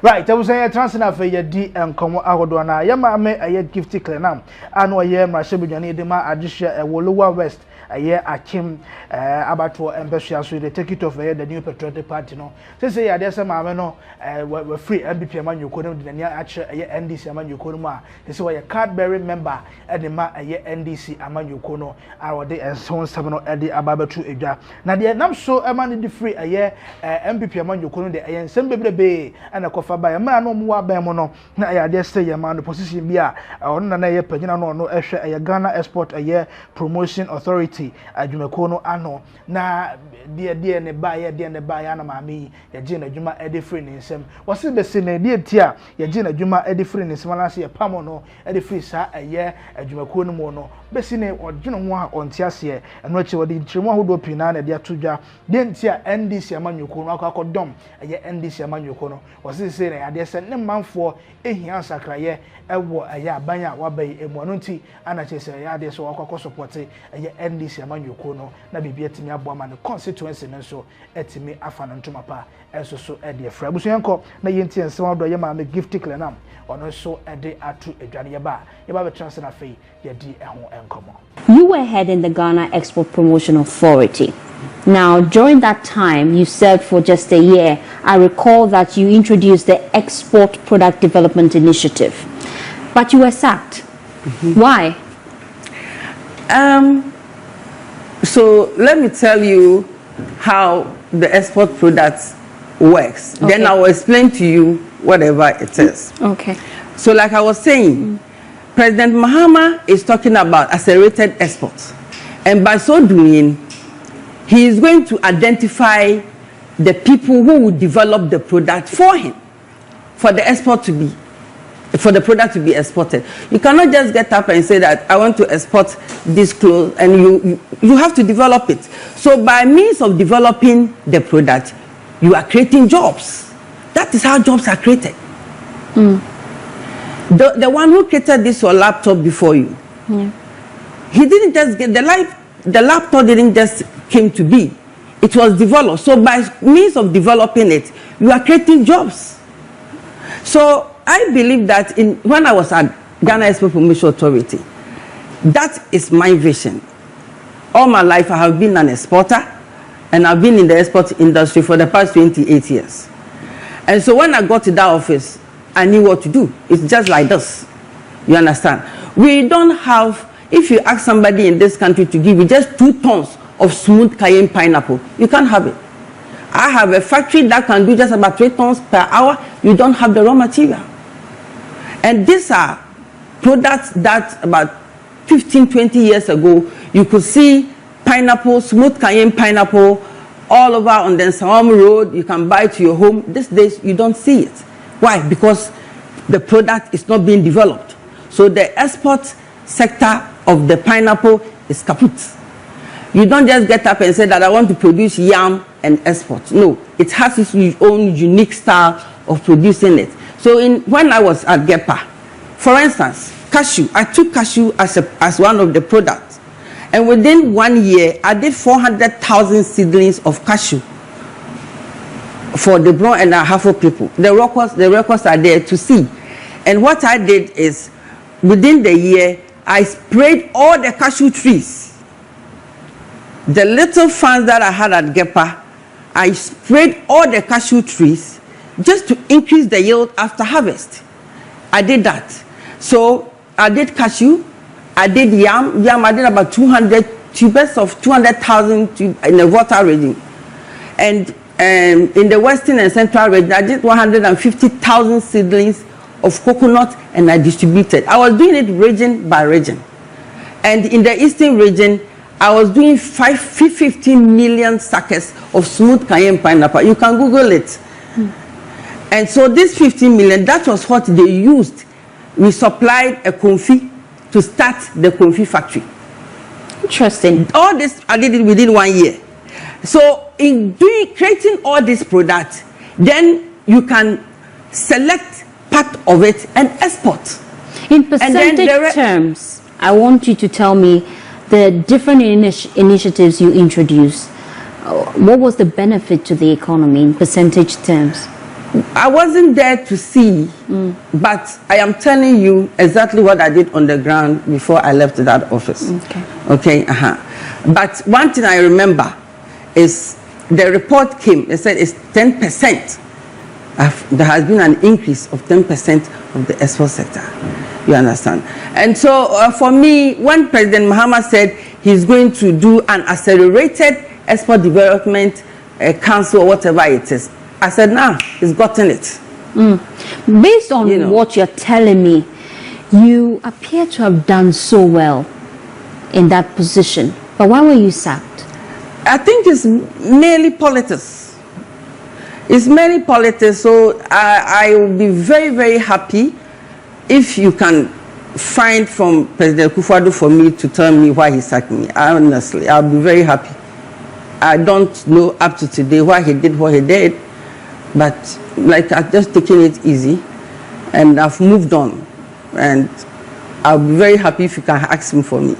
Right, I was saying transfer for your D and come Ahodwana. Yama me a Gifty Klenam. I know a year Rashabujani Dema Adisha a Wolowa West. A year Akim Abato Embassy, so they take it off the new patriotic party. No, say, there's some ameno were free NPP man you couldn't the near actual NDC among you couldn't. They say, a card bearing member at the ma a year NDC among you kono, our day and so on, 7 or Eddie Ababa to Eja. Now, the Nam so among the free a year NPP among you couldn't the air and send baby bay and a Kofa by a man no more bemono. Now, I dare say, a man the position be a on an air Pagina no a Ghana export a year promotion authority. Ajumekono ano na dear ne buyer na mami ya jina juma edi free nsem wasi be se na die tia ya jina juma edi free nsem na se pamo no edi free sa aye ajumekono mu no be se ne odwino ho a onti ase eno che wodi ntrimo ahodo pina na de atodwa de ntia NDC amanyoko no akwadom aye NDC amanyoko no wasi se na ya de se ne manfo ehia sakraye ewo aye abanya wabai emu no nti ana che se ya de so akwa support aye NDC amanyoko no na bibia timi abo ama ne constituency nso etimi afa no ntoma pa enso so e de fra buso yanko na yenti ensem ado ye ma me Gifty Klenam ono so e de atu edwane ye ba be transfer na fei ye di eho enkomo. You were head in the Ghana Export Promotion Authority. Now, during that time, you served for just a year. I recall that you introduced the Export Product Development Initiative, but you were sacked. Why? So let me tell you how the export products works. Okay. Then I will explain to you whatever it is. Okay. So like I was saying, President Mahama is talking about accelerated exports. And by so doing, he is going to identify the people who will develop the product for him, for the product to be exported. You cannot just get up and say that I want to export this clothes, and you have to develop it. So by means of developing the product, you are creating jobs. That is how jobs are created. The one who created this laptop before you, he didn't just get the laptop didn't just came to be. It was developed. So by means of developing it, you are creating jobs. So I believe that when I was at Ghana Export Promotion Authority, that is my vision. All my life I have been an exporter, and I've been in the export industry for the past 28 years. And so when I got to that office, I knew what to do. It's just like this. You understand? We don't have, if you ask somebody in this country to give you just 2 tons of smooth cayenne pineapple, you can't have it. I have a factory that can do just about 3 tons per hour. You don't have the raw material. And these are products that about 15, 20 years ago, you could see pineapple, smooth cayenne pineapple, all over on the Nsawam Road. You can buy it to your home. These days, you don't see it. Why? Because the product is not being developed. So the export sector of the pineapple is kaput. You don't just get up and say that I want to produce yam and export. No, it has its own unique style of producing it. So when I was at GEPA, for instance, cashew, I took cashew as one of the products. And within 1 year, I did 400,000 seedlings of cashew for the brown and Ahafo people. The records are there to see. And what I did is, within the year, I sprayed all the cashew trees. The little funds that I had at GEPA, I sprayed all the cashew trees just to increase the yield after harvest. I did that. So I did cashew, I did yam. I did about 200 tubers of 200,000 in the water region. And in the western and central region, I did 150,000 seedlings of coconut, and I distributed. I was doing it region by region. And in the eastern region, I was doing 15 million sackers of smooth cayenne pineapple. You can Google it. And so this 15 million, that was what they used. We supplied a Kofi to start the Kofi factory. Interesting. All this, I did it within 1 year. So in creating all these products, then you can select part of it and export. In percentage terms, I want you to tell me the different initiatives you introduced. What was the benefit to the economy in percentage terms? I wasn't there to see, but I am telling you exactly what I did on the ground before I left that office. Okay. But one thing I remember is the report came. They said it's 10%. There has been an increase of 10% of the export sector. You understand? And so for me, when President Mahama said he's going to do an accelerated export development council or whatever it is, I said, nah, he's gotten it. Based on what you're telling me, you appear to have done so well in that position. But why were you sacked? I think it's merely politics. It's merely politics. So I will be very, very happy if you can find from President Akufo Addo for me to tell me why he sacked me. Honestly, I'll be very happy. I don't know up to today why he did what he did. But like I've just taken it easy and I've moved on, and I'll be very happy if you can ask him for me.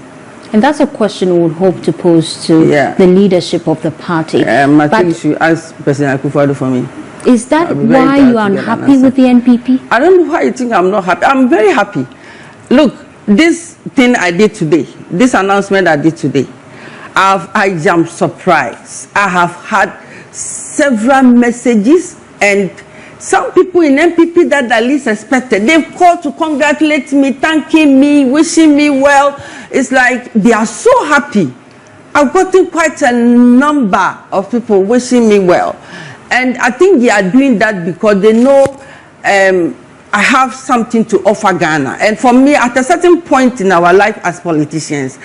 And that's a question we would hope to pose to the leadership of the party. I think you should ask President Akufo Addo for me. Is that why you are unhappy with the NPP? I don't know why you think I'm not happy. I'm very happy. Look, this thing I did today, this announcement I did today, I am surprised. I have had several messages, and some people in NPP that I least expected, they've called to congratulate me, thanking me, wishing me well. It's like they are so happy. I've gotten quite a number of people wishing me well. And I think they are doing that because they know I have something to offer Ghana. And for me, at a certain point in our life as politicians,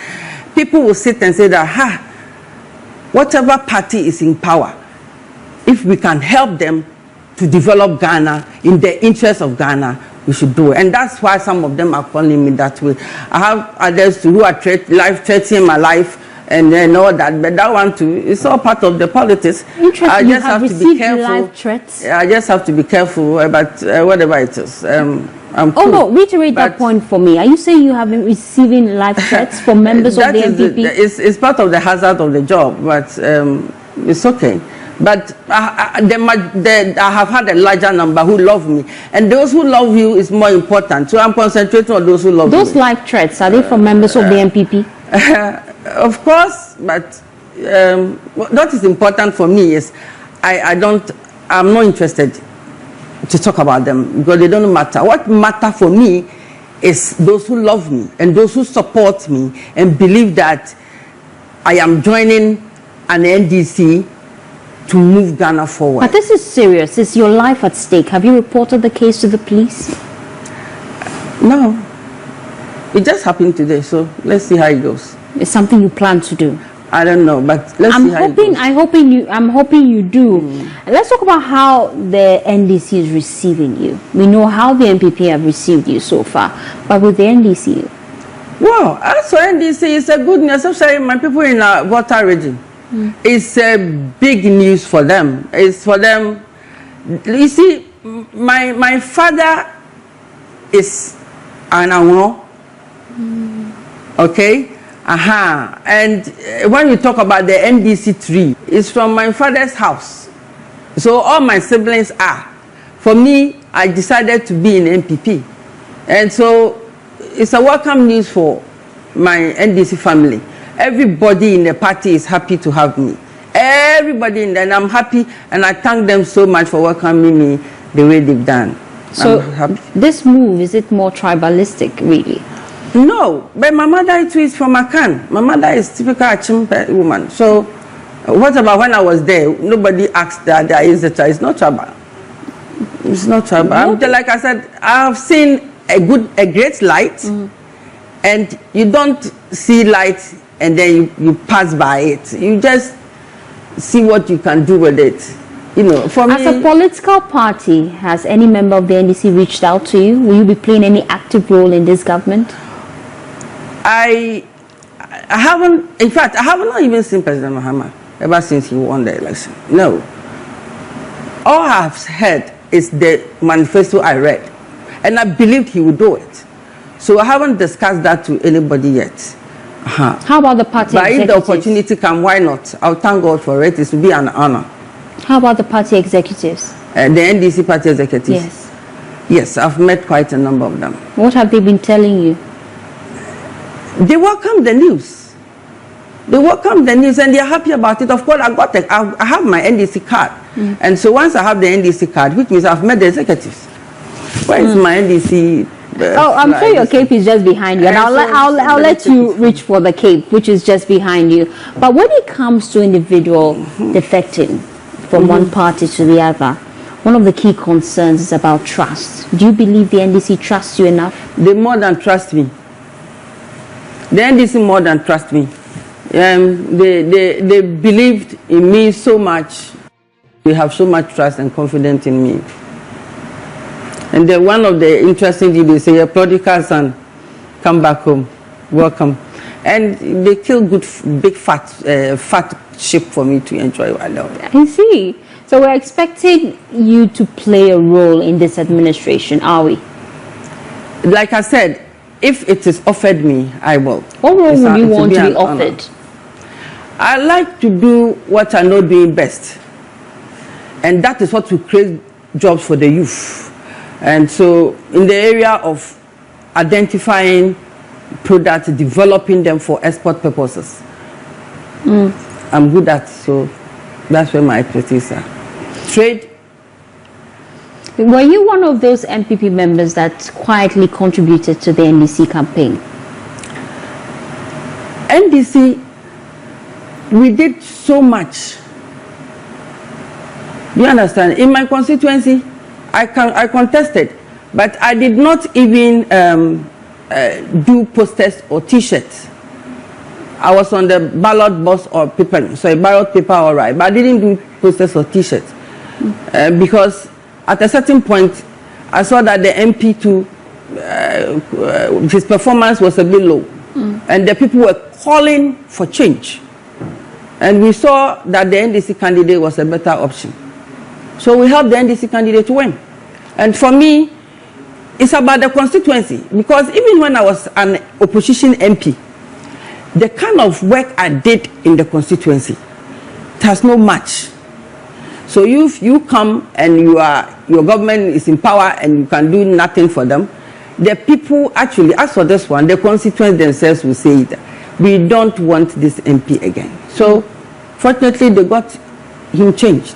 people will sit and say that, whatever party is in power, if we can help them to develop Ghana in the interest of Ghana, we should do it. And that's why some of them are calling me that way. I have others who are threatening my life and then all that, but that one too, it's all part of the politics. Interesting. I just have to be careful. Live threats? I just have to be careful about whatever it is. No, reiterate that point for me. Are you saying you have been receiving live threats from members of the NPP? It's part of the hazard of the job, but it's okay. But I have had a larger number who love me, and those who love you is more important. So I'm concentrating on those who love me. Those live threats, are they from members of the NPP? Of course, but what is important for me is I'm not interested to talk about them because they don't matter. What matters for me is those who love me and those who support me and believe that I am joining an NDC to move Ghana forward. But this is serious. Is your life at stake? Have you reported the case to the police? No. It just happened today, so let's see how it goes. It's something you plan to do? I don't know, but let's see how it goes. I'm hoping you do. Let's talk about how the NDC is receiving you. We know how the NPP have received you so far, but with the NDC? Well, as for NDC, it's a good news, especially my people in our Volta region. It's a big news for them. It's for them. You see, my father is an Awon. Okay? And when we talk about the NDC tree, it's from my father's house. So all my siblings are. For me, I decided to be in NPP. And so it's a welcome news for my NDC family. Everybody in the party is happy to have me. Everybody in there, and I'm happy, and I thank them so much for welcoming me the way they've done. So this move, is it more tribalistic, really? No, but my mother too is from Akan. My mother is typical Achimpe woman. So what about when I was there? Nobody asked that there is a tribe. It's not tribal. It's not tribal. Like I said, I have seen a great light, and you don't see light and then you pass by it. You just see what you can do with it. You know, for me, as a political party, has any member of the NDC reached out to you? Will you be playing any active role in this government? I haven't, in fact, I have not even seen President Mahama ever since he won the election. No. All I have heard is the manifesto I read, and I believed he would do it. So I haven't discussed that to anybody yet. How about the party executives? But if the opportunity comes, why not? I'll thank God for it. It will be an honor. How about the party executives? the NDC party executives. Yes. Yes, I've met quite a number of them. What have they been telling you? They welcome the news. They welcome the news and they're happy about it. Of course, I have my NDC card. And so once I have the NDC card, which means I've met the executives. Where is my NDC? I'm sure your cape is just behind you. And I'll let you reach for the cape, which is just behind you. But when it comes to individual defecting from one party to the other, one of the key concerns is about trust. Do you believe the NDC trusts you enough? They more than trust me. The NDC more than trust me. They believed in me so much. They have so much trust and confidence in me. And then one of the interesting things they say, a prodigal son, come back home, welcome. And they kill good, big, fat sheep for me to enjoy Wale. I see. So we're expecting you to play a role in this administration, are we? Like I said, if it is offered me, I will. What role would you want to be offered? I like to do what I know doing best. And that is what will create jobs for the youth. And so in the area of identifying products, developing them for export purposes, I'm good at, so that's where my expertise are. Trade. Were you one of those NPP members that quietly contributed to the NDC campaign? NDC, we did so much. You understand? In my constituency, I contested, but I did not even do posters or T-shirts. I was on the ballot box or paper, so ballot paper, all right, but I didn't do posters or T-shirts because at a certain point, I saw that the MP his performance was a bit low, and the people were calling for change, and we saw that the NDC candidate was a better option. So we helped the NDC candidate to win. And for me, it's about the constituency. Because even when I was an opposition MP, the kind of work I did in the constituency, it has no match. So if you come and your government is in power and you can do nothing for them, the people actually, as for this one, the constituents themselves will say that we don't want this MP again. So fortunately, they got him changed.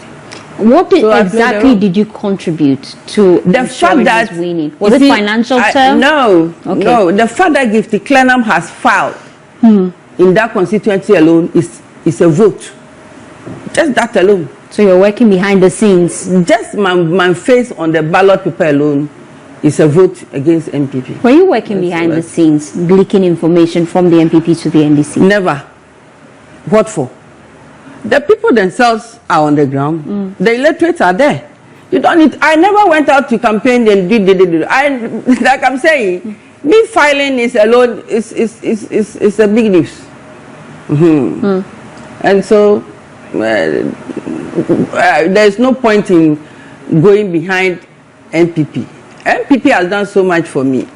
What exactly did you contribute to the fact that winning? Was it financial terms? No, okay. No. The fact that Gifty Klenam has filed in that constituency alone is a vote. Just that alone. So you're working behind the scenes. Just my face on the ballot paper alone is a vote against NPP. Were you working behind the scenes, leaking information from the NPP to the NDC? Never. What for? The people themselves are on the ground. The illiterates are there. You don't need. I never went out to campaign and did. Like I'm saying, me filing is alone is a big news. And so there's no point in going behind NPP. NPP has done so much for me.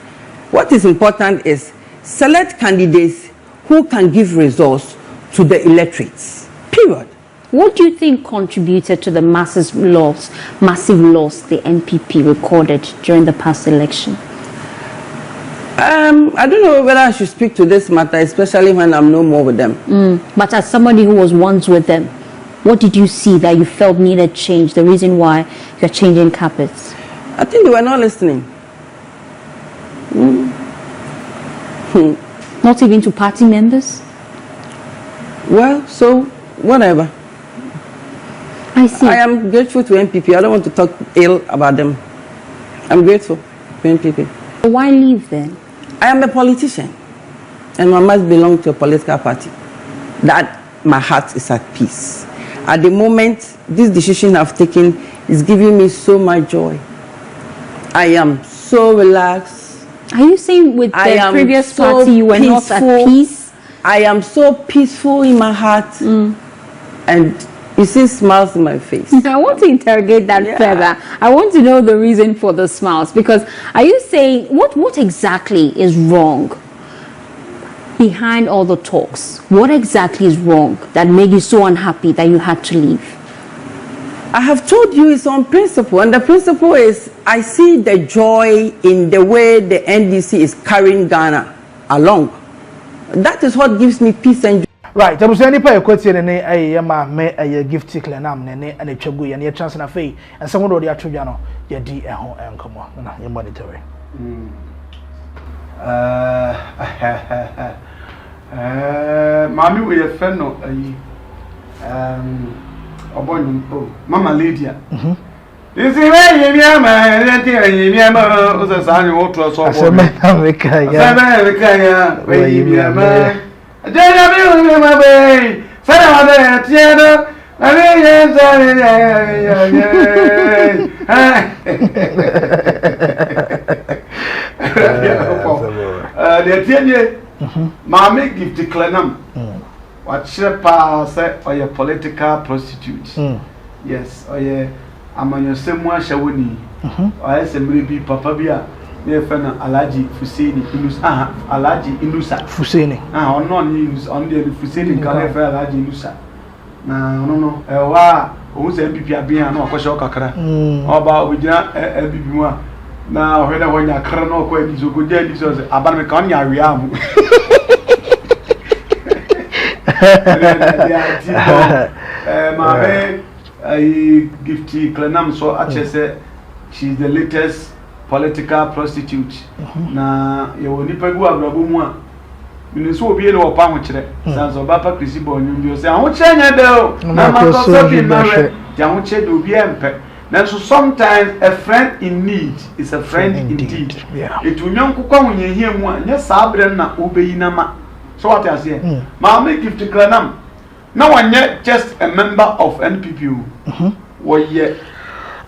What is important is select candidates who can give results to the electorates. Period. What do you think contributed to the massive loss the NPP recorded during the past election? I don't know whether I should speak to this matter, especially when I'm no more with them. But as somebody who was once with them, what did you see that you felt needed change, the reason why you're changing carpets? I think they were not listening. Not even to party members? Well, so whatever. I see. I am grateful to NPP. I don't want to talk ill about them. I'm grateful to NPP. Why leave then? I am a politician, and I must belong to a political party. That my heart is at peace. At the moment, this decision I've taken is giving me so much joy. I am so relaxed. Are you saying with the previous party you were not at peace? I am so peaceful in my heart, and you see smiles in my face. I want to interrogate that further. I want to know the reason for the smiles, because are you saying what exactly is wrong behind all the talks? What exactly is wrong that made you so unhappy that you had to leave? I have told you it's on principle, and the principle is I see the joy in the way the NDC is carrying Ghana along. That is what gives me peace and joy. Right, I was any pay question and a me a Gifty Klenam and a chagu and your chance and a fee, and someone already at Trujano, your D and home and come on, your monetary. Mammy, we are friend of Mama Lydia. This is where you are, man. I was a son who was so America. Where you are, man. I don't know my way. Father, Tiana. Mammy Gifty Klenam. What Shatta said, or your political prostitute. Yes, or your among same one shawuni. Or else maybe Papa Bia, near Fena Alaji Fusini, Alaji Inusa. Fusini. Ah, or non news on the Fusini, Kalefa Alaji Inusa. No, who's NPP being no question kakra. About we didn't NPP. Now, when you're crano, when you go there, this was about me can you Gifty Klenam so actually she's the latest political prostitute. Na you nipa gu abrabu mu a minso obi ele opa ho kire sans obapa krisibo nyum say ho kire nya de o na ma ko so bi na re ja ho kire do bi empe. Now so sometimes a friend in need is a friend indeed. Yeah. It will nyon kokwa ho nya hia mu a nya sabre na obeyi na ma. So what I say? Mama Gifty Klenam. Now one yet just a member of NPP. Yet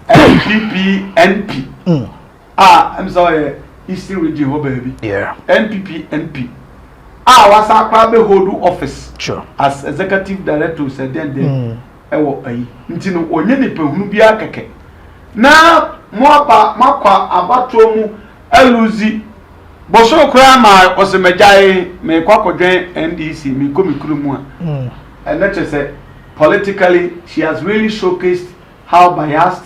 NPP NP. I'm sorry, Eastern Region baby. Yeah. NPP NP. Was our crabbe hold office. Sure. As executive director said then Ntino onyene pehunu bia keke. Na makwa abatomu eluzi Boso Krama was a Majai, me Quakodren NDC, me Kumikrumu. And let's just say, politically, she has really showcased how biased,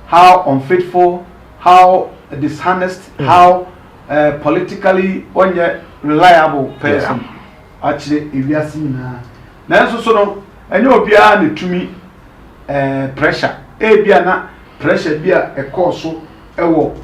how unfaithful, how dishonest, how politically unreliable person. Actually, if you are seeing her. Now, so, and you'll be on to me pressure. Biana pressure be a course, a walk.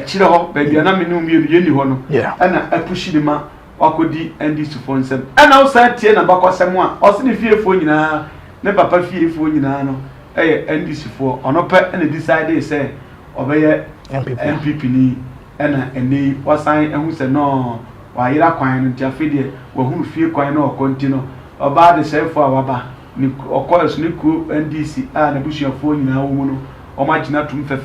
Chiro baby na me no mi yeni ho no ana apushi ni ma wakodi NDC fo nsem ana outside tie na bakwasem a osi ne fie fo nyina ne papa fie fo nyina no NDC fo ono pe na decide say obeye NPP ni ana eni wasan ehu se no wa yira kwan no tiafide wa hunu fie kwan no okonti no oba de sefo awaba ni okoyes ni ku NDC a na bushia fo nyina wo mu no omagina tum fe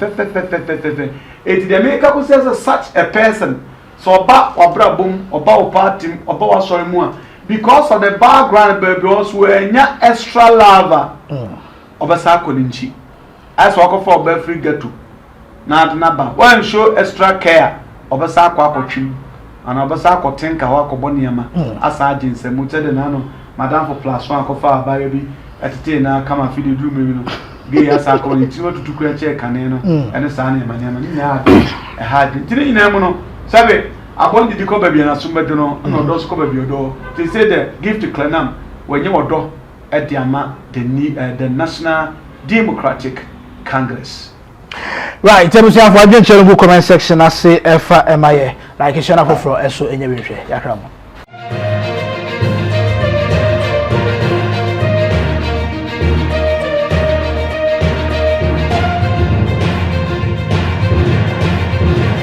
it the America who says such a person so oba obra bom oba o party oba wa sorry mu because of the background baby also enya extra lava oba sa koninchi as wako for oba free getu na ba one show extra care oba sa akotwim ana oba sa akotenka wa akoboniama asa agense mu tede na no madam for plus 1 akofa abare bi atete na kama fidi du me no gay as I call it, you to check caneno and a son and my name. I had didn't know. Sabe, I wanted to come baby and assume no those cover your door. They said the Gifty Klenam when you were door at the National Democratic Congress. Right, tell me if I didn't comment section, I say FMIA, like a channel for SO in your